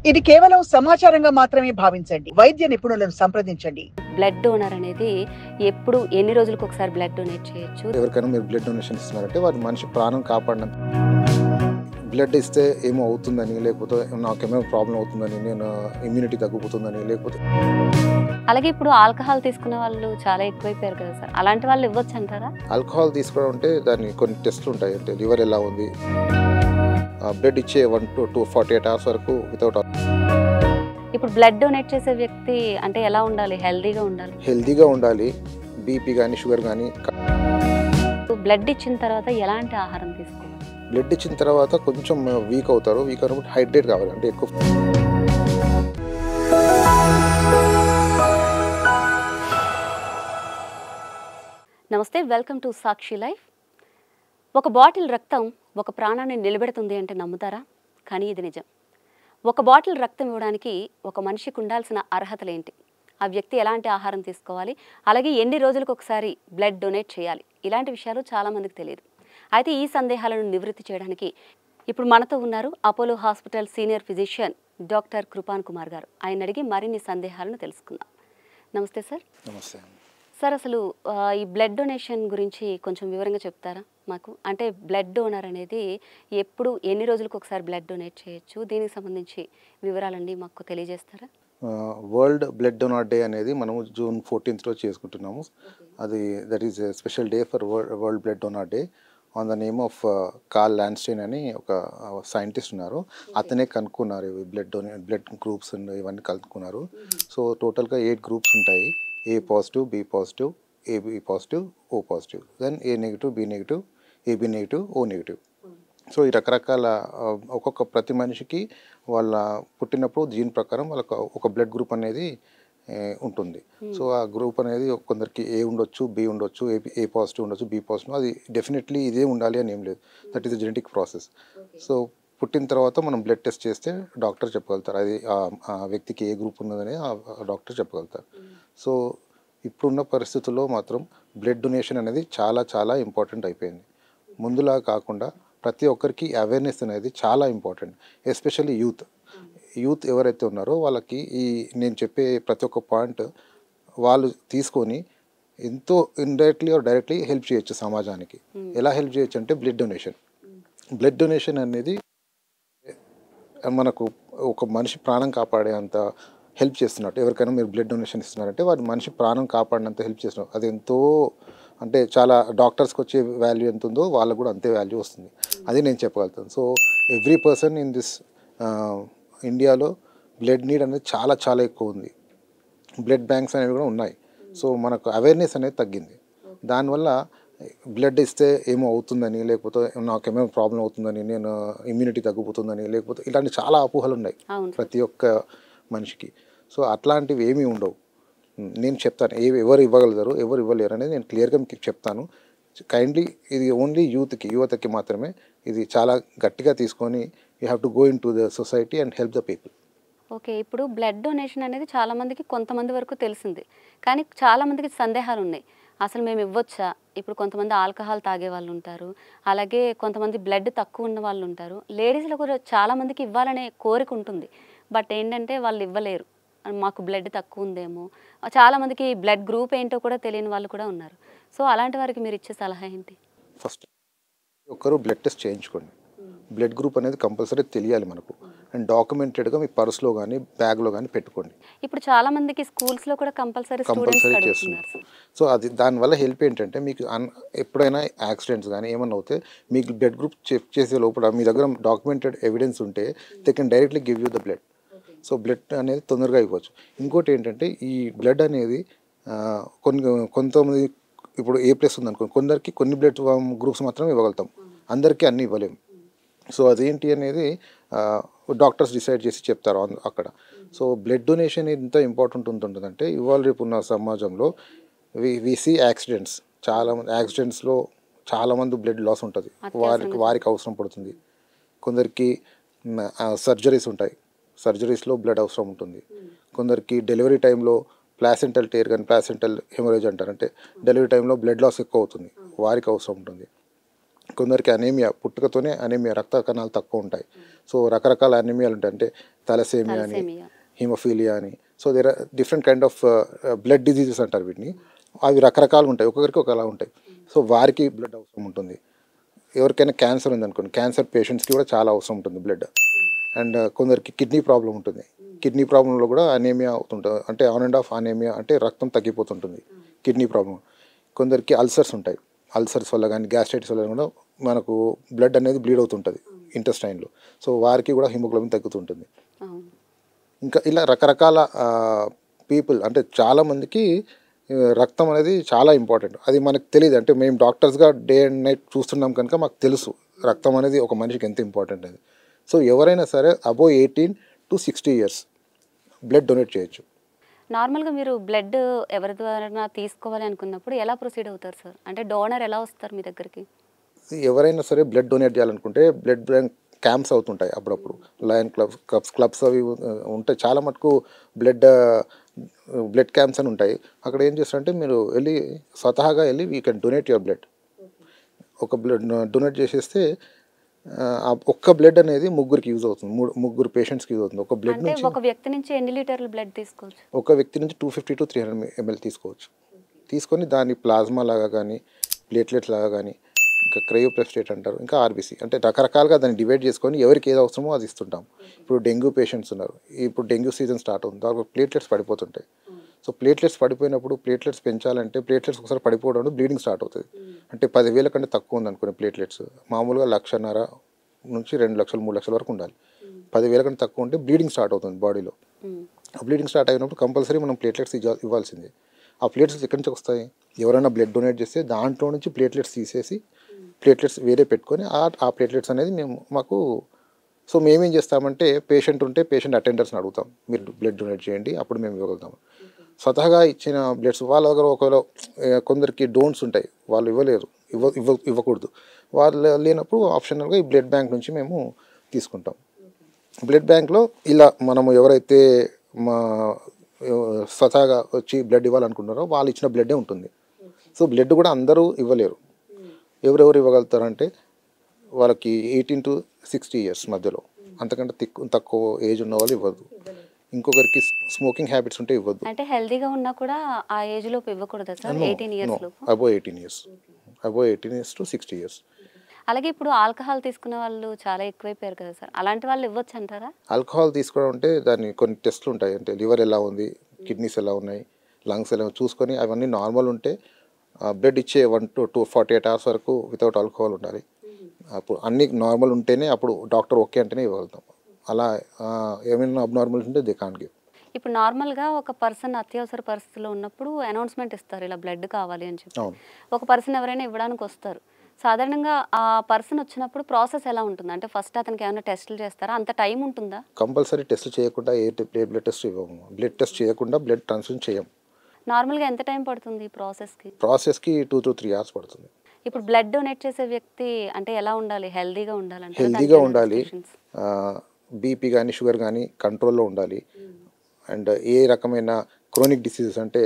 ఇది కేవలం సమాచారంగా మాత్రమే భావించండి. వైద్య నిపుణులను సంప్రదించండి. బ్లడ్ డోనర్ అనేది ఎప్పుడు ఎన్ని రోజులకు ఒకసారి బ్లడ్ డొనేట్ చేయొచ్చు? ఎవరికైనా మీరు బ్లడ్ డొనేషన్ ఇస్తున్నారంటే వారి మనిషి ప్రాణం కాపాడినంత. బ్లడ్ ఇస్తే ఏమో అవుతుందని, లేకపోతే నాకేమో ప్రాబ్లం అవుతుందని, నేను ఇమ్యూనిటీ తగ్గిపోతుందని, లేకపోతే అలాగే ఇప్పుడు ఆల్కహాల్ తీసుకునే వాళ్ళు చాలా ఎక్కువైపోయారు కదా సార్, అలాంటి వాళ్ళు ఇవ్వచ్చు అంటారా? ఆల్కహాల్ తీసుకోవడం అంటే దాన్ని కొన్ని టెస్ట్లు ఉంటాయి. అంటే లివర్ ఎలా ఉంది, బ్లడ్ ఇచ్చే 1 to 48 hours వరకు వితౌట్. ఇప్పుడు బ్లడ్ డొనేట్ చేసే వ్యక్తి అంటే ఎలా ఉండాలి? హెల్దీగా ఉండాలి. బీపీ కానీ షుగర్ కానీ. బ్లడ్ ఇచ్చిన తర్వాత ఎలాంటి ఆహారం తీసుకోవాలి? బ్లడ్ ఇచ్చిన తర్వాత కొంచెం వీక్ అవుతారు. వీక్ అయినప్పుడు హైడ్రేట్ కావాలి. అంటే ఎక్కువ. నమస్తే, వెల్కమ్ టు సాక్షి లైఫ్. ఒక బాటిల్ రక్తం ఒక ప్రాణాన్ని నిలబెడుతుంది అంటే నమ్ముతారా? కానీ ఇది నిజం. ఒక బాటిల్ రక్తం ఇవ్వడానికి ఒక మనిషికి ఉండాల్సిన అర్హతలేంటి, ఆ వ్యక్తి ఎలాంటి ఆహారం తీసుకోవాలి, అలాగే ఎన్ని రోజులకు ఒకసారి బ్లడ్ డొనేట్ చేయాలి, ఇలాంటి విషయాలు చాలామందికి తెలియదు. అయితే ఈ సందేహాలను నివృత్తి చేయడానికి ఇప్పుడు మనతో ఉన్నారు Apollo hospital senior physician doctor Kripan Kumar garu. ఆయన అడిగి మరిన్ని సందేహాలను తెలుసుకుందాం. నమస్తే సార్. నమస్తే సార్, అసలు ఈ బ్లడ్ డొనేషన్ గురించి కొంచెం వివరంగా చెప్తారా మాకు? అంటే బ్లడ్ డోనర్ అనేది ఎప్పుడు ఎన్ని రోజులకు ఒకసారి బ్లడ్ డొనేట్ చేయొచ్చు, దీనికి సంబంధించి వివరాలండి మాకు తెలియజేస్తారా? వరల్డ్ బ్లడ్ డొనార్ డే అనేది మనము June 14th రోజు చేసుకుంటున్నాము. అది that is special day for world blood donor day on the name of Karl Landsteiner అని ఒక సైంటిస్ట్ ఉన్నారు. అతనే కనుక్కున్నారు ఇవి బ్లడ్ గ్రూప్స్ ఇవన్నీ కనుక్కున్నారు. సో టోటల్గా 8 గ్రూప్స్ ఉంటాయి. A positive, B positive, AB positive, O positive, then A negative, B negative, AB negative, O negative. So ఈ రకరకాల ఒక్కొక్క ప్రతి మనిషికి వాళ్ళ పుట్టినప్పుడు జీన్ ప్రకారం వాళ్ళకి ఒక బ్లడ్ గ్రూప్ అనేది ఉంటుంది. సో ఆ గ్రూప్ అనేది కొందరికి ఏ ఉండొచ్చు, బి ఉండొచ్చు, ఏ పాజిటివ్ ఉండొచ్చు, బి పాజిటివ్. అది డెఫినెట్లీ ఇదే ఉండాలి అని ఏం లేదు. That is the genetic process. So పుట్టిన తర్వాత మనం బ్లడ్ టెస్ట్ చేస్తే డాక్టర్ చెప్పగలుగుతారు అది ఆ వ్యక్తికి ఏ గ్రూప్ ఉన్నదని ఆ డాక్టర్ చెప్పగలుగుతారు. సో ఇప్పుడున్న పరిస్థితుల్లో మాత్రం బ్లడ్ డొనేషన్ అనేది చాలా చాలా ఇంపార్టెంట్ అయిపోయింది. ముందులా కాకుండా ప్రతి ఒక్కరికి అవేర్నెస్ అనేది చాలా ఇంపార్టెంట్. ఎస్పెషల్లీ యూత్ ఎవరైతే ఉన్నారో వాళ్ళకి ఈ నేను చెప్పే ప్రతి ఒక్క పాయింట్ వాళ్ళు తీసుకొని ఎంతో ఇండైరెక్ట్లీ ఆర్ డైరెక్ట్లీ హెల్ప్ చేయొచ్చు సమాజానికి. ఎలా హెల్ప్ చేయొచ్చు అంటే బ్లడ్ డొనేషన్ అనేది మనకు ఒక మనిషి ప్రాణం కాపాడే అంత హెల్ప్ చేస్తున్నట్టు. ఎవరికైనా మీరు బ్లడ్ డొనేషన్ ఇస్తున్నారంటే వారి మనిషి ప్రాణం కాపాడినంత హెల్ప్ చేస్తున్నారు. అది ఎంతో అంటే చాలా డాక్టర్స్కి వచ్చే వాల్యూ ఎంత ఉందో వాళ్ళకు కూడా అంతే వాల్యూ వస్తుంది. అది నేను చెప్పగలుగుతాను. So every person in this ఇండియాలో బ్లడ్ నీడ్ అనేది చాలా చాలా ఎక్కువ ఉంది. బ్లడ్ బ్యాంక్స్ అనేవి కూడా ఉన్నాయి. సో మనకు అవేర్నెస్ అనేది తగ్గింది. దానివల్ల బ్లడ్ ఇస్తే ఏమో అవుతుందని, లేకపోతే నాకేమో ప్రాబ్లం అవుతుందని, నేను ఇమ్యూనిటీ తగ్గిపోతుందని, లేకపోతే ఇలాంటి చాలా అపోహలు ఉన్నాయి ప్రతి ఒక్క మనిషికి. సో అట్లాంటివి ఏమీ ఉండవు. నేను చెప్తాను ఎవరు ఇవ్వగలుగుతారు, ఎవరు ఇవ్వలేరు అనేది నేను క్లియర్గా మీకు చెప్తాను. కైండ్లీ ఇది ఓన్లీ యువతకి మాత్రమే. ఇది చాలా గట్టిగా తీసుకొని you have to go in to the society and help the people. Okay, ఇప్పుడు బ్లడ్ డొనేషన్ అనేది చాలామందికి కొంతమంది వరకు తెలిసింది, కానీ చాలామందికి సందేహాలు ఉన్నాయి. అసలు మేము ఇవ్వచ్చా? ఇప్పుడు కొంతమంది ఆల్కహాల్ తాగే వాళ్ళు ఉంటారు, అలాగే కొంతమంది బ్లడ్ తక్కువ ఉన్న వాళ్ళు ఉంటారు. లేడీస్లో కూడా చాలామందికి ఇవ్వాలనే కోరిక ఉంటుంది, బట్ ఏంటంటే వాళ్ళు ఇవ్వలేరు. మాకు బ్లడ్ తక్కువ ఉందేమో, చాలామందికి బ్లడ్ గ్రూప్ ఏంటో కూడా తెలియని వాళ్ళు కూడా ఉన్నారు. సో అలాంటి వారికి మీరు ఇచ్చే సలహా ఏంటి? ఫస్ట్ ఒక్కరు బ్లడ్ టెస్ట్ చేయించుకోండి. బ్లడ్ గ్రూప్ అనేది కంపల్సరీ తెలియాలి మనకు. అండ్ డాక్యుమెంటెడ్గా మీ పర్స్లో కానీ బ్యాగ్లో కానీ పెట్టుకోండి. ఇప్పుడు చాలా మందికి స్కూల్స్లో కూడా కంపల్సరీ చేస్తున్నారు. సో అది దానివల్ల హెల్ప్ ఏంటంటే మీకు ఎప్పుడైనా యాక్సిడెంట్స్ కానీ ఏమన్నా అవుతే మీకు బ్లడ్ గ్రూప్ చెక్ చేసే లోపల మీ దగ్గర డాక్యుమెంటెడ్ ఎవిడెన్స్ ఉంటే they can directly give you the blood. So blood అనేది తొందరగా ఇవ్వచ్చు. ఇంకోటి ఏంటంటే ఈ బ్లడ్ అనేది కొంతమంది ఇప్పుడు ఏ ప్లస్ ఉందనుకో, కొందరికి కొన్ని బ్లడ్ గ్రూప్స్ మాత్రమే ఇవ్వగలుగుతాం, అందరికీ అన్నీ ఇవ్వలేము. సో అదేంటి అనేది డాక్టర్స్ డిసైడ్ చేసి చెప్తారు అక్కడ. సో బ్లడ్ డొనేషన్ ఎంత ఇంపార్టెంట్ ఉంటుందంటే ఇవాళ రేపు ఉన్న సమాజంలో వి సీ యాక్సిడెంట్స్. యాక్సిడెంట్స్లో చాలామంది బ్లడ్ లాస్ ఉంటుంది, వారికి అవసరం పడుతుంది. కొందరికి సర్జరీస్ ఉంటాయి, సర్జరీస్లో బ్లడ్ అవసరం ఉంటుంది. కొందరికి డెలివరీ టైంలో ప్లాసెంటల్ టేర్ కానీ ప్లాసెంటల్ హెమరేజ్ అంటారు, అంటే డెలివరీ టైంలో బ్లడ్ లాస్ ఎక్కువ అవుతుంది, వారికి అవసరం ఉంటుంది. కొందరికి అనేమియా, పుట్టుకతోనే అనేమియా, రక్త కణాలు తక్కువ ఉంటాయి. సో రకరకాల అనేమియాలు ఉంటాయి, అంటే తలసేమియా అని, హిమోఫీలియా అని. So there are different kind of blood diseases అంటారు వీటిని. అవి రకరకాలు ఉంటాయి, ఒక్కొక్కరికి ఒకలా ఉంటాయి. సో వారికి బ్లడ్ అవసరం ఉంటుంది. ఎవరికైనా క్యాన్సర్ ఉందనుకోండి, క్యాన్సర్ పేషెంట్స్కి కూడా చాలా అవసరం ఉంటుంది బ్లడ్. అండ్ కొందరికి కిడ్నీ ప్రాబ్లం ఉంటుంది, కిడ్నీ ప్రాబ్లంలో కూడా అనేమియా అవుతుంటుంది, అంటే ఆన్ అండ్ ఆఫ్ అనేమియా, అంటే రక్తం తగ్గిపోతుంటుంది కిడ్నీ ప్రాబ్లం. కొందరికి అల్సర్స్ ఉంటాయి, అల్సర్స్ వల్ల కానీ గ్యాస్ట్రైటిస్ వల్ల కూడా మనకు బ్లడ్ అనేది బ్లీడ్ అవుతుంటుంది ఇంటెస్టైన్లో. సో వారికి కూడా హిమోగ్లోబిన్ తగ్గుతుంటుంది. ఇంకా ఇలా రకరకాల పీపుల్, అంటే చాలామందికి రక్తం అనేది చాలా ఇంపార్టెంట్. అది మనకు తెలియదు, అంటే మేము డాక్టర్స్గా డే అండ్ నైట్ చూస్తున్నాం కనుక మాకు తెలుసు రక్తం అనేది ఒక మనిషికి ఎంత ఇంపార్టెంట్ అది. సో ఎవరైనా సరే above 18 to 60 years blood donate చేయొచ్చు. నార్మల్గా మీరు బ్లడ్ ఎవరి ద్వారా తీసుకోవాలి అనుకున్నప్పుడు ఎలా ప్రొసీడ్ అవుతారు సార్? అంటే డోనర్ ఎలా వస్తారు మీ దగ్గరికి? ఎవరైనా సరే బ్లడ్ డొనేట్ చేయాలనుకుంటే బ్లడ్ బ్యాంక్ క్యాంప్స్ అవుతుంటాయి అప్పుడప్పుడు, లయన్ క్లబ్స్ అవి ఉంటాయి. చాలా మటుకు బ్లడ్ క్యాంప్స్ అని ఉంటాయి. అక్కడ ఏం చేస్తారంటే మీరు వెళ్ళి స్వతహాగా వెళ్ళి we can donate your blood. ఒక బ్లడ్ డొనేట్ చేసేస్తే ఒక్క బ్లడ్ అనేది ముగ్గురికి యూజ్ అవుతుంది, ముగ్గురు పేషెంట్స్కి యూజ్ అవుతుంది. ఒక బ్లడ్ నుంచి ఒక వ్యక్తి నుంచి ఎన్ని లీటర్లు బ్లడ్ తీసుకోవచ్చు? ఒక వ్యక్తి నుంచి 250 to 300 ml తీసుకోవచ్చు. తీసుకొని దాన్ని ప్లాజ్మా లాగా కానీ, ప్లేట్లెట్స్ లాగా కానీ, ఇంకా క్రయోప్రెస్టేట్ అంటారు, ఇంకా ఆర్బీసీ, అంటే రకరకాలుగా దాన్ని డివైడ్ చేసుకొని ఎవరికి ఏది అవసరమో అది ఇస్తుంటాం. ఇప్పుడు డెంగ్యూ పేషెంట్స్ ఉన్నారు, ఇప్పుడు డెంగ్యూ సీజన్ స్టార్ట్ అవుతుంది, దానికి ప్లేట్లెట్స్ పడిపోతుంటాయి. సో ప్లేట్లెట్స్ పడిపోయినప్పుడు ప్లేట్లెట్స్ పెంచాలంటే ప్లేట్లెట్స్ ఒకసారి పడిపోవడం బ్లీడింగ్ స్టార్ట్ అవుతుంది. అంటే 10,000 కంటే తక్కువ ఉంది అనుకునే ప్లేట్లెట్స్ మామూలుగా 1,50,000 నుంచి 2 లక్షలు 3 లక్షల వరకు ఉండాలి. 10,000 కంటే తక్కువ ఉంటే బ్లీడింగ్ స్టార్ట్ అవుతుంది బాడీలో. ఆ బ్లీడింగ్ స్టార్ట్ అయినప్పుడు కంపల్సరీ మనం ప్లేట్లెట్స్ ఇవ్వాల్సిందే. ఆ ప్లేట్లెట్స్ ఎక్కడి నుంచి వస్తాయి? ఎవరైనా బ్లడ్ డొనేట్ చేస్తే దాంట్లో నుంచి ప్లేట్లెట్స్ తీసేసి ప్లేట్లెట్స్ వేరే పెట్టుకొని ఆ ప్లేట్లెట్స్ అనేది మాకు. సో మేమేం చేస్తామంటే పేషెంట్ ఉంటే పేషెంట్ అటెండర్స్ని అడుగుతాం, మీరు బ్లడ్ డొనేట్ చేయండి, అప్పుడు మేము ఇవ్వగలుగుతాం. స్వతహాగా ఇచ్చిన బ్లడ్స్ వాళ్ళ దగ్గర ఒకవేళ కొందరికి డోన్స్ ఉంటాయి, వాళ్ళు ఇవ్వలేరు, ఇవ్వకూడదు. వాళ్ళు లేనప్పుడు ఆప్షనల్గా ఈ బ్లడ్ బ్యాంక్ నుంచి మేము తీసుకుంటాం. బ్లడ్ బ్యాంక్లో ఇలా మనము ఎవరైతే మా స్వతహాగా వచ్చి బ్లడ్ ఇవ్వాలనుకుంటున్నారో వాళ్ళు ఇచ్చిన బ్లడ్డే ఉంటుంది. సో బ్లడ్ కూడా అందరూ ఇవ్వలేరు. ఎవరెవరు ఇవ్వగలుగుతారంటే వాళ్ళకి 18 to 60 years మధ్యలో, అంతకంటే తక్కువ ఏజ్ ఉన్న వాళ్ళు ఇవ్వద్దు. ఇంకొకరికి స్మోకింగ్ హ్యాబిట్స్ ఉంటే ఇవ్వద్దు. అంటే హెల్తీగా ఉన్నా కూడా ఆ ఏజ్ లోపు ఇవ్వకూడదు సార్? 18 years లోపు? Above 18 years, above 18 years to 60 years. అలాగే ఇప్పుడు ఆల్కహాల్ తీసుకునే వాళ్ళు చాలా ఎక్కువైపోయారు కదా సార్, అలాంటి వాళ్ళు ఇవ్వచ్చు అంటారా? ఆల్కహాల్ తీసుకోవడం అంటే దాన్ని కొన్ని టెస్ట్లు ఉంటాయి, అంటే లివర్ ఎలా ఉంది, కిడ్నీస్ ఎలా ఉన్నాయి, లంగ్స్ ఎలా చూసుకొని అవన్నీ నార్మల్ ఉంటే బ్లడ్ ఇచ్చే 1 to 48 hours వరకు వితౌట్ ఆల్కహాల్ ఉండాలి. అప్పుడు అన్నీ నార్మల్ ఉంటేనే అప్పుడు డాక్టర్ ఓకే అంటేనే ఇవ్వగలుగుతాం. అలా ఏమైనా అబ్నార్మల్ ఉంటే దే కాంట్ గివ్. ఇప్పుడు నార్మల్గా ఒక పర్సన్ అత్యవసర పరిస్థితిలో ఉన్నప్పుడు అనౌన్స్మెంట్ ఇస్తారు, ఇలా బ్లడ్ కావాలి అని చెప్పి. ఒక పర్సన్ ఎవరైనా ఇవ్వడానికి వస్తారు, సాధారణంగా ఆ పర్సన్ వచ్చినప్పుడు ప్రాసెస్ ఎలా ఉంటుంది? అంటే ఫస్ట్ అతనికి ఏమైనా టెస్టులు చేస్తారా? అంత టైం ఉంటుందా? కంపల్సరీ టెస్ట్ చేయకుండా ఏ బ్లడ్ టెస్ట్ ఇవ్వము. బ్లడ్ టెస్ట్ చేయకుండా బ్లడ్ ట్రాన్స్ఫ్యూజన్ చేయం. నార్మల్గా ఎంత టైం పడుతుంది ప్రాసెస్కి? 2 to 3 hours పడుతుంది. ఇప్పుడు బ్లడ్ డొనేట్ చేసే వ్యక్తి అంటే ఎలా ఉండాలి? హెల్దీగా ఉండాలంటే? హెల్దీగా ఉండాలి, బీపీ కానీ షుగర్ కానీ కంట్రోల్లో ఉండాలి. అండ్ ఏ రకమైన క్రోనిక్ డిసీజెస్ అంటే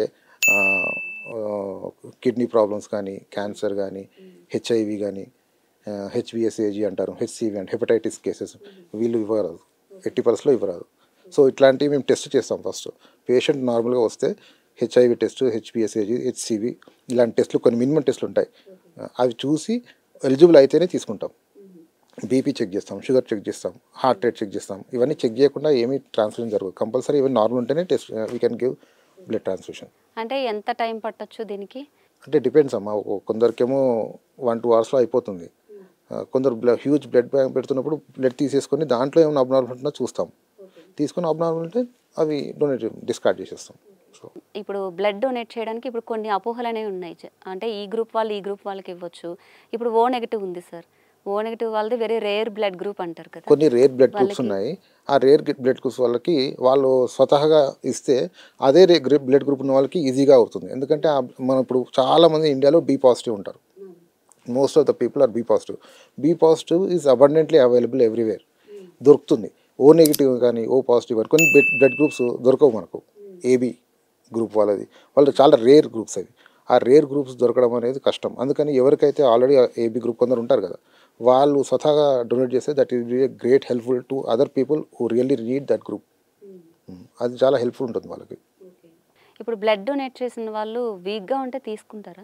కిడ్నీ ప్రాబ్లమ్స్ కానీ, క్యాన్సర్ కానీ, హెచ్ఐవి కానీ, హెచ్బిఎస్ఏజీ అంటారు, హెచ్సివి అంటే హెపటైటిస్ కేసెస్, వీళ్ళు ఇవ్వరాదు, 80% ఇవ్వరాదు. సో ఇట్లాంటివి మేము టెస్ట్ చేస్తాం. ఫస్ట్ పేషెంట్ నార్మల్గా వస్తే హెచ్ఐవి టెస్ట్, హెచ్బిఎస్ఏజీ, హెచ్సివి ఇలాంటి టెస్టులు కొన్ని మినిమం టెస్టులు ఉంటాయి, అవి చూసి ఎలిజిబుల్ అయితేనే తీసుకుంటాం. బీపీ చెక్ చేస్తాం, షుగర్ చెక్ చేస్తాం, హార్ట్ రేట్ చెక్ చేస్తాం. ఇవన్నీ చెక్ చేయకుండా ఏమీ ట్రాన్స్ఫ్యూజన్ జరగదు. కంపల్సరీ ఇవన్నీ నార్మల్ ఉంటేనే test we can give blood transfusion. అంటే ఎంత టైం పట్టొచ్చు దీనికి? అంటే డిపెండ్స్ అమ్మా, కొందరికేమో 1-2 hours అయిపోతుంది. కొందరు హ్యూజ్ బ్లడ్ బ్యాంక్ పెడుతున్నప్పుడు బ్లడ్ తీసేసుకొని దాంట్లో ఏమైనా అబ్నార్మల్ ఉంటుందో చూస్తాం, తీసుకొని అబ్నార్మల్ ఉంటే అవి డిస్కార్డ్ చేసేస్తాం. ఇప్పుడు బ్లడ్ డొనేట్ చేయడానికి ఇప్పుడు కొన్ని అపోహలు అనేవి ఉన్నాయి. అంటే ఈ గ్రూప్ వాళ్ళకి ఇవ్వచ్చు. ఇప్పుడు ఓ నెగిటివ్ ఉంది సార్, ఓ నెగిటివ్ వాళ్ళది వెరీ రేర్ బ్లడ్ గ్రూప్ అంటారు కదా. కొన్ని రేర్ బ్లడ్ గ్రూప్స్ ఉన్నాయి. ఆ రేర్ బ్లడ్ గ్రూప్స్ వాళ్ళకి వాళ్ళు స్వతహాగా ఇస్తే అదే బ్లడ్ గ్రూప్ ఉన్న వాళ్ళకి ఈజీగా అవుతుంది. ఎందుకంటే మనం ఇప్పుడు చాలామంది ఇండియాలో బి పాజిటివ్ ఉంటారు. Most of the people are B positive. B positive is abundantly available everywhere, దొరుకుతుంది. ఓ నెగిటివ్ కానీ ఓ పాజిటివ్ కానీ కొన్ని బ్లడ్ గ్రూప్స్ దొరకవు మనకు. ఏబి గ్రూప్ వాళ్ళు చాలా రేర్ గ్రూప్స్ అవి. ఆ రేర్ గ్రూప్స్ దొరకడం అనేది కష్టం. అందుకని ఎవరికైతే ఆల్రెడీ ఏబీ గ్రూప్ కొందరు ఉంటారు కదా, వాళ్ళు స్వతహాగా డొనేట్ చేస్తే that is be great helpful to other people who really need that group. అది చాలా హెల్ప్ఫుల్ ఉంటుంది వాళ్ళకి. ఇప్పుడు బ్లడ్ డొనేట్ చేసిన వాళ్ళు వీక్గా ఉంటే తీసుకుంటారా?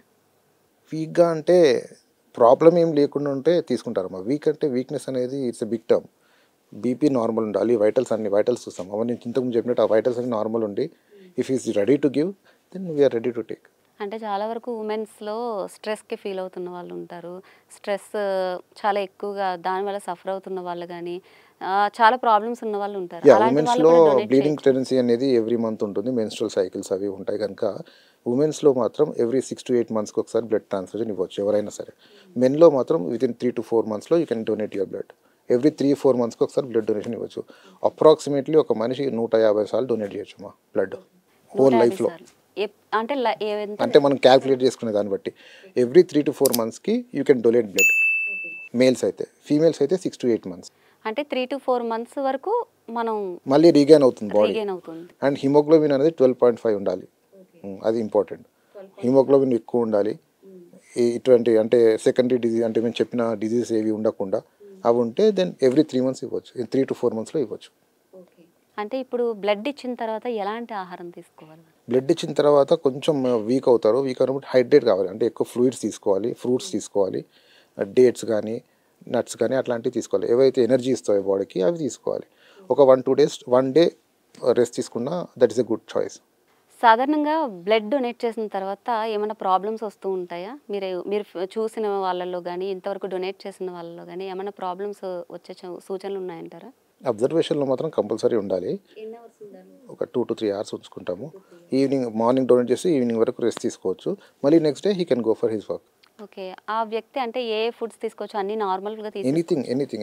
వీక్గా అంటే ప్రాబ్లం ఏం లేకుండా ఉంటే తీసుకుంటారమ్మా. వీక్ అంటే వీక్నెస్ అనేది it's a big term. BP normal ఉండాలి, వైటల్స్ అన్ని వైటల్స్ చూస్తాం. అవన్నీ ఇంతకుముందు చెప్పినట్టు ఆ వైటల్స్ అన్ని నార్మల్ ఉండి if is ready to give then we are ready to take. అంటే చాలా వరకు ఉమెన్స్లో స్ట్రెస్కి ఫీల్ అవుతున్న వాళ్ళు ఉంటారు. స్ట్రెస్ చాలా ఎక్కువగా దానివల్ల సఫర్ అవుతున్న వాళ్ళు కానీ చాలా ప్రాబ్లమ్స్ ఉన్న వాళ్ళు ఉంటారు. అలాంటి వాళ్ళు ఉమెన్స్లో కూడా డొనేట్ బ్లీడింగ్ చేయొచ్చు. టెండెన్సీ అనేది ఎవ్రీ మంత్ ఉంటుంది, మెన్స్ట్రల్ సైకిల్స్ అవి ఉంటాయి కనుక ఉమెన్స్లో మాత్రం ఎవ్రీ 6 to 8 monthsకి ఒకసారి బ్లడ్ ట్రాన్స్ఫ్యూజన్ ఇవ్వచ్చు ఎవరైనా సరే. మెన్లో మాత్రం వితిన్ 3 to 4 monthsలో you can donate your blood. Every 3-4 monthsకి ఒకసారి బ్లడ్ డొనేషన్ ఇవ్వచ్చు. అప్రాక్సిమేట్లీ ఒక మనిషి 150 సార్లు డొనేట్ చేయొచ్చు మా బ్లడ్ హోల్ 150 లైఫ్లో. సార్లు. అంటే ఎంత? అంటే మనం క్యాల్కులేట్ చేసుకునే దాన్ని బట్టి ఎవ్రీ 3 to 4 monthsకి you can donate blood. Males అయితే, ఫీమేల్స్ అయితే 6 to 8 months. అంటే 3 to 4 months వరకు మనం మళ్ళీ రీగైన్ అవుతుంది బాడీ. రీగైన్ అవుతుంది. అండ్ హిమోగ్లోబిన్ అనేది 12.5 ఉండాలి. అది ఇంపార్టెంట్. హిమోగ్లోబిన్ ఎక్కువ ఉండాలి. ఇటువంటి అంటే సెకండరీ డిజీజ్ అంటే మేము చెప్పిన డిజీజెస్ ఏవి ఉండకుండా అవి ఉంటే దెన్ ఎవ్రీ 3 months ఇవ్వచ్చు. 3 to 4 monthsలో ఇవ్వచ్చు. అంటే ఇప్పుడు బ్లడ్ ఇచ్చిన తర్వాత ఎలాంటి ఆహారం తీసుకోవాలి? బ్లడ్ ఇచ్చిన తర్వాత కొంచెం వీక్ అవుతారు. వీక్ అయినప్పుడు హైడ్రేట్ కావాలి, అంటే ఎక్కువ ఫ్లూయిడ్స్ తీసుకోవాలి, ఫ్రూట్స్ తీసుకోవాలి, డేట్స్ కానీ నట్స్ కానీ అట్లాంటివి తీసుకోవాలి. ఏవైతే ఎనర్జీ ఇస్తాయో బాడీకి అవి తీసుకోవాలి. ఒక 1-2 days 1 day రెస్ట్ తీసుకున్నా that is a good choice. సాధారణంగా బ్లడ్ డొనేట్ చేసిన తర్వాత ఏమైనా ప్రాబ్లమ్స్ వస్తూ ఉంటాయా? మీరు మీరు చూసిన వాళ్ళల్లో కానీ ఇంతవరకు డొనేట్ చేసిన వాళ్ళలో కానీ ఏమైనా ప్రాబ్లమ్స్ వచ్చే సూచనలు ఉన్నాయంటారా? అబ్జర్వేషన్లో మాత్రం కంపల్సరీ ఉండాలి. ఒక 2 to 3 hours ఉంచుకుంటాము. మార్నింగ్ డొనేట్ చేసి ఈవినింగ్ వరకు రెస్ట్ తీసుకోవచ్చు. మళ్ళీ next day he can go for his work. Okay. ఆ వ్యక్తి అంటే ఏ ఫుడ్స్ తీసుకోవచ్చు? అన్ని నార్మల్గా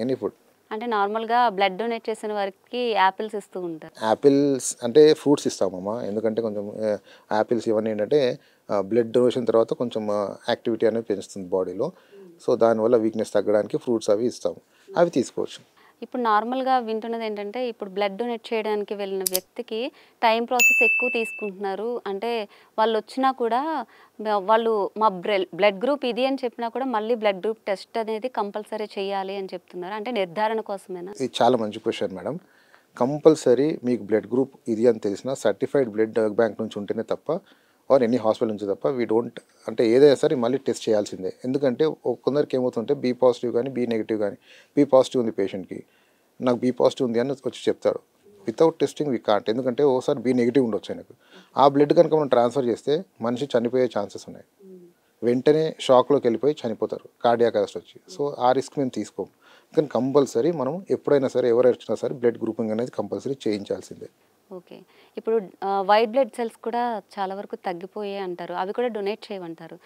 ఎనీ ఫుడ్. అంటే నార్మల్గా బ్లడ్ డొనేట్ చేసిన వారికి యాపిల్స్ ఇస్తూ ఉంటారు. యాపిల్స్ అంటే ఫ్రూట్స్ ఇస్తామమ్మా. ఎందుకంటే కొంచెం యాపిల్స్ ఇవన్నీ ఏంటంటే బ్లడ్ డొనేషన్ తర్వాత కొంచెం యాక్టివిటీ అనేది పెంచుతుంది బాడీలో. సో దానివల్ల వీక్నెస్ తగ్గడానికి ఫ్రూట్స్ అవి ఇస్తాము, అవి తీసుకోవచ్చు. ఇప్పుడు నార్మల్గా వింటున్నది ఏంటంటే ఇప్పుడు బ్లడ్ డొనేట్ చేయడానికి వెళ్ళిన వ్యక్తికి టైం ప్రాసెస్ ఎక్కువ తీసుకుంటున్నారు. అంటే వాళ్ళు వచ్చినా కూడా వాళ్ళు మా బ్లడ్ గ్రూప్ ఇది అని చెప్పినా కూడా మళ్ళీ బ్లడ్ గ్రూప్ టెస్ట్ అనేది కంపల్సరీ చేయాలి అని చెప్తున్నారు. అంటే నిర్ధారణ కోసమేనా? ఇది చాలా మంచి క్వశ్చన్ మేడం. కంపల్సరీ మీకు బ్లడ్ గ్రూప్ ఇది అని తెలిసిన సర్టిఫైడ్ బ్లడ్ బ్యాంక్ నుంచి ఉంటేనే తప్ప ఆర్ ఎనీ హాస్పిటల్ నుంచి తప్ప వీ డోంట్ అంటే ఏదైనా సరే మళ్ళీ టెస్ట్ చేయాల్సిందే. ఎందుకంటే కొందరికి ఏమవుతుంటే బీ పాజిటివ్ కానీ బీ నెగిటివ్ కానీ, బీ పాజిటివ్ ఉంది పేషెంట్కి, నాకు బీ పాజిటివ్ ఉంది అని వచ్చి చెప్తాడు. Without testing we can't. ఎందుకంటే ఓసారి బీ నెగిటివ్ ఉండొచ్చు ఆయనకు. ఆ బ్లడ్ కనుక మనం ట్రాన్స్ఫర్ చేస్తే మనిషి చనిపోయే ఛాన్సెస్ ఉన్నాయి. వెంటనే షాక్లోకి వెళ్ళిపోయి చనిపోతారు, కార్డియాక్ అరెస్ట్ వచ్చి. సో ఆ రిస్క్ మేము తీసుకోము. కానీ కంపల్సరీ మనం ఎప్పుడైనా సరే ఎవరు వచ్చినా సరే బ్లడ్ గ్రూపింగ్ అనేది కంపల్సరీ చేయించాల్సిందే. ఓకే. ఇప్పుడు వైట్ బ్లడ్ సెల్స్ కూడా చాలా వరకు తగ్గిపోయాయి అంటారు. అవి కూడా డొనేట్ చేయమంటారు.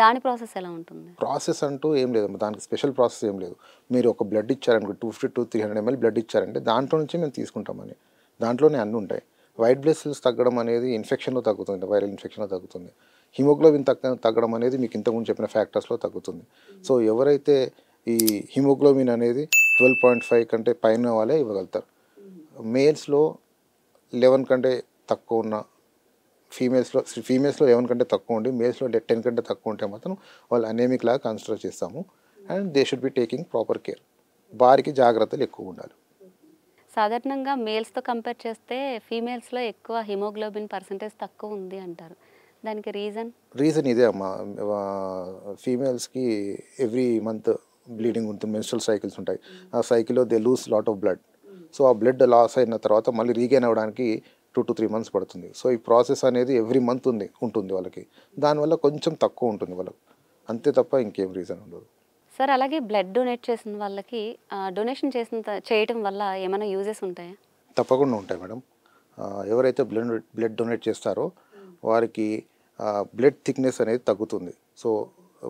దాని ప్రాసెస్ ఎలా ఉంటుంది? ప్రాసెస్ అంటూ ఏం లేదు, దానికి స్పెషల్ ప్రాసెస్ ఏం లేదు. మీరు ఒక బ్లడ్ ఇచ్చారనుకో 250 to 300 ml బ్లడ్ ఇచ్చారంటే దాంట్లో నుంచి మేము తీసుకుంటామని, దాంట్లోనే అన్నీ ఉంటాయి. వైట్ బ్లడ్ సెల్స్ తగ్గడం అనేది ఇన్ఫెక్షన్లో తగ్గుతుంది, వైరల్ ఇన్ఫెక్షన్లో తగ్గుతుంది. హిమోగ్లోబిన్ తగ్గడం అనేది మీకు ఇంతకుముందు చెప్పిన ఫ్యాక్టర్స్లో తగ్గుతుంది. సో ఎవరైతే ఈ హిమోగ్లోబిన్ అనేది 12.5 కంటే పైన వాళ్ళే ఇవ్వగలుగుతారు. మేల్స్లో 11 కంటే తక్కువ ఉన్న, ఫీమేల్స్లో 11 కంటే తక్కువ ఉండి మేల్స్లో 10 కంటే తక్కువ ఉంటే మాత్రం వాళ్ళు అనేమిక్ లాగా కన్సిడర్ చేస్తాము. And they should be taking proper care. వారికి జాగ్రత్తలు ఎక్కువ ఉండాలి. సాధారణంగా మేల్స్తో కంపేర్ చేస్తే ఫీమేల్స్లో ఎక్కువ హిమోగ్లోబిన్ పర్సంటేజ్ తక్కువ ఉంది అంటారు. దానికి రీజన్ ఇదే అమ్మా. ఫీమేల్స్కి ఎవ్రీ మంత్ బ్లీడింగ్ ఉంటుంది, మెన్స్ట్రల్ సైకిల్స్ ఉంటాయి. ఆ సైకిల్లో they lose lot of blood. So ఆ బ్లడ్ లాస్ అయిన తర్వాత మళ్ళీ రీగైన్ అవ్వడానికి 2 to 3 months పడుతుంది. సో ఈ ప్రాసెస్ అనేది ఎవ్రీ మంత్ ఉంటుంది వాళ్ళకి. దానివల్ల కొంచెం తక్కువ ఉంటుంది వాళ్ళకి, అంతే తప్ప ఇంకేం రీజన్ ఉండదు. సార్, అలాగే బ్లడ్ డొనేట్ చేసిన వాళ్ళకి డొనేషన్ చేయటం వల్ల ఏమైనా యూజెస్ ఉంటాయా? తప్పకుండా ఉంటాయి మేడం. ఎవరైతే బ్లడ్ డొనేట్ చేస్తారో వారికి బ్లడ్ థిక్నెస్ అనేది తగ్గుతుంది. సో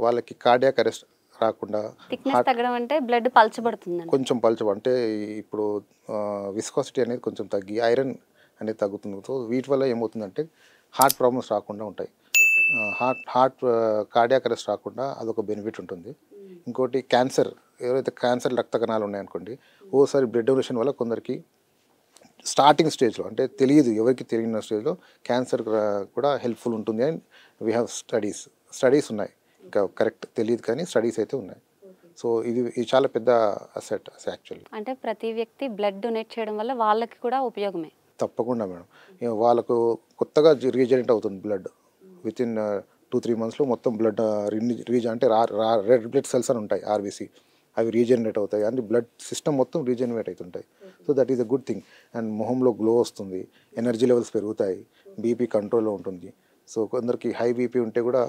వాళ్ళకి కార్డియాక్ అరెస్ట్ రాకుండా, థిక్నెస్ తగ్గడం అంటే బ్లడ్ పల్చబడుతుంది, కొంచెం అంటే ఇప్పుడు విస్కాసిటీ అనేది కొంచెం తగ్గి ఐరన్ అనేది తగ్గుతుంది. సో వీటి వల్ల ఏమవుతుందంటే హార్ట్ ప్రాబ్లమ్స్ రాకుండా ఉంటాయి. కార్డియాక్ అరెస్ట్ రాకుండా అదొక బెనిఫిట్ ఉంటుంది. ఇంకోటి క్యాన్సర్, ఎవరైతే క్యాన్సర్ రక్త కణాలు ఉన్నాయనుకోండి, ఓసారి బ్లడ్ డొనేషన్ వల్ల కొందరికి స్టార్టింగ్ స్టేజ్లో అంటే తెలియదు, ఎవరికి తెలియని స్టేజ్లో క్యాన్సర్ కూడా హెల్ప్ఫుల్ ఉంటుంది అని వీ హ్యావ్ స్టడీస్ ఉన్నాయి. ఇంకా కరెక్ట్ తెలియదు కానీ స్టడీస్ అయితే ఉన్నాయి. సో ఇది చాలా పెద్ద అసెట్ యాక్చువల్లీ. అంటే ప్రతి వ్యక్తి బ్లడ్ డొనేట్ చేయడం వల్ల వాళ్ళకి కూడా ఉపయోగమే. తప్పకుండా మేడం. వాళ్ళకు కొత్తగా రీజనరేట్ అవుతుంది బ్లడ్. విత్ ఇన్ 2-3 మంత్స్లో మొత్తం బ్లడ్ అంటే రెడ్ బ్లడ్ సెల్స్ అని ఉంటాయి, ఆర్బీసీ, అవి రీజనరేట్ అవుతాయి అండ్ బ్లడ్ సిస్టమ్ మొత్తం రీజనరేట్ అవుతుంటాయి. So that is a good thing. And మొహంలో గ్లో వస్తుంది, ఎనర్జీ లెవెల్స్ పెరుగుతాయి, బీపీ కంట్రోల్లో ఉంటుంది. సో కొందరికి హై బీపీ ఉంటే కూడా,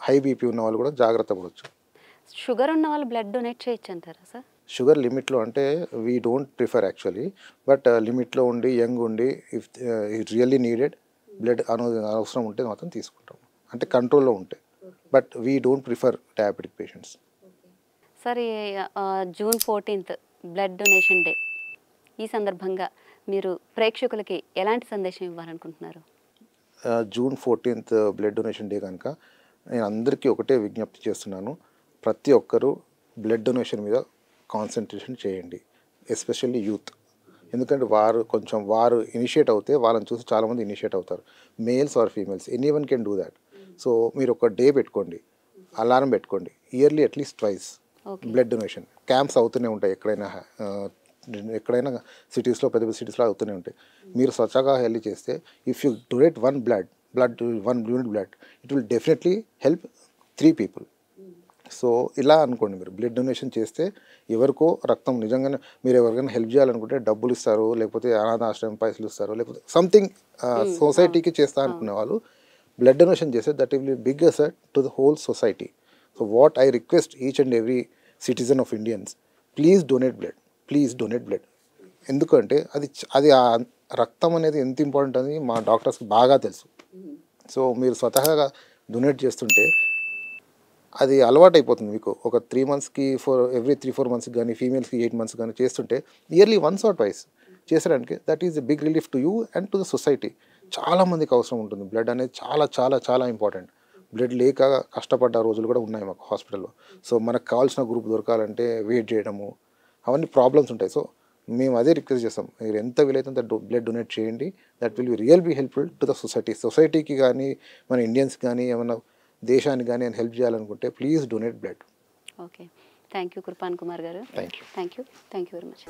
హై బీపీ ఉన్న వాళ్ళు కూడా జాగ్రత్త పడవచ్చు. షుగర్ ఉన్న వాళ్ళు బ్లడ్ డొనేట్ చేయొచ్చు అంటారా సార్? షుగర్ లిమిట్లో అంటే we don't prefer actually, but లిమిట్లో ఉండి యంగ్ ఉండి if it really needed blood అవసరం ఉంటే మాత్రం తీసుకుంటాం, అంటే కంట్రోల్లో ఉంటే. But we don't prefer diabetic patients. Sir June 14th blood donation day, ఈ సందర్భంగా మీరు ప్రేక్షకులకి ఎలాంటి సందేశం ఇవ్వాలనుకుంటున్నారు? June 14th blood donation day కనుక నేను అందరికీ ఒకటే విజ్ఞప్తి చేస్తున్నాను, ప్రతి ఒక్కరూ బ్లడ్ డొనేషన్ మీద కాన్సన్ట్రేషన్ చేయండి, ఎస్పెషల్లీ యూత్. ఎందుకంటే వారు ఇనిషియేట్ అవుతే వాళ్ళని చూసి చాలామంది ఇనిషియేట్ అవుతారు, males or females, anyone can do that. So మీరు ఒక డే పెట్టుకోండి, అలారం పెట్టుకోండి, yearly at least twice blood donation camps అవుతూనే ఉంటాయి. ఎక్కడైనా సిటీస్లో, పెద్ద పెద్ద సిటీస్లో అవుతూనే ఉంటాయి. మీరు స్వచ్ఛంగా హెల్ప్ చేస్తే, if you donate one unit blood, it will definitely help 3 people. So ఇలా అనుకోండి, మీరు బ్లడ్ డొనేషన్ చేస్తే ఎవరికో రక్తం నిజంగానే, మీరు ఎవరికైనా హెల్ప్ చేయాలనుకుంటే డబ్బులు ఇస్తారు, లేకపోతే అనాథ ఆశ్రమం పైసలు ఇస్తారు, లేకపోతే సంథింగ్ సొసైటీకి చేస్తా అనుకునే వాళ్ళు బ్లడ్ డొనేషన్ చేస్తే that will be big asset to the whole society. So what I request each and every citizen of Indians, please donate blood. ఎందుకంటే అది ఆ రక్తం అనేది ఎంత ఇంపార్టెంట్ అని మా డాక్టర్స్కి బాగా తెలుసు. సో మీరు స్వతహాగా డొనేట్ చేస్తుంటే అది అలవాటు అయిపోతుంది మీకు. ఒక 3 monthsకి ఎవ్రీ 3-4 months కానీ, ఫీమేల్స్కి 8 months కానీ చేస్తుంటే ఇయర్లీ వన్స్ ఆర్ ట్వైస్ చేసడానికి that is a big relief to you and to the society. చాలామందికి అవసరం ఉంటుంది బ్లడ్ అనేది, చాలా చాలా చాలా ఇంపార్టెంట్. బ్లడ్ లేక కష్టపడ్డ రోజులు కూడా ఉన్నాయి మాకు హాస్పిటల్లో. సో మనకు కావాల్సిన గ్రూప్ దొరకాలంటే వెయిట్ చేయడము, అవన్నీ ప్రాబ్లమ్స్ ఉంటాయి. సో మేము అదే రిక్వెస్ట్ చేస్తాం, మీరు ఎంత వీలైతే అంత బ్లడ్ డొనేట్ చేయండి. That will be helpful to the సొసైటీకి కానీ, మన ఇండియన్స్కి కానీ, ఏమైనా దేశానికి కానీ హెల్ప్ చేయాలనుకుంటే please donate blood. Okay, thank you Kripan Kumar garu. Thank you very much.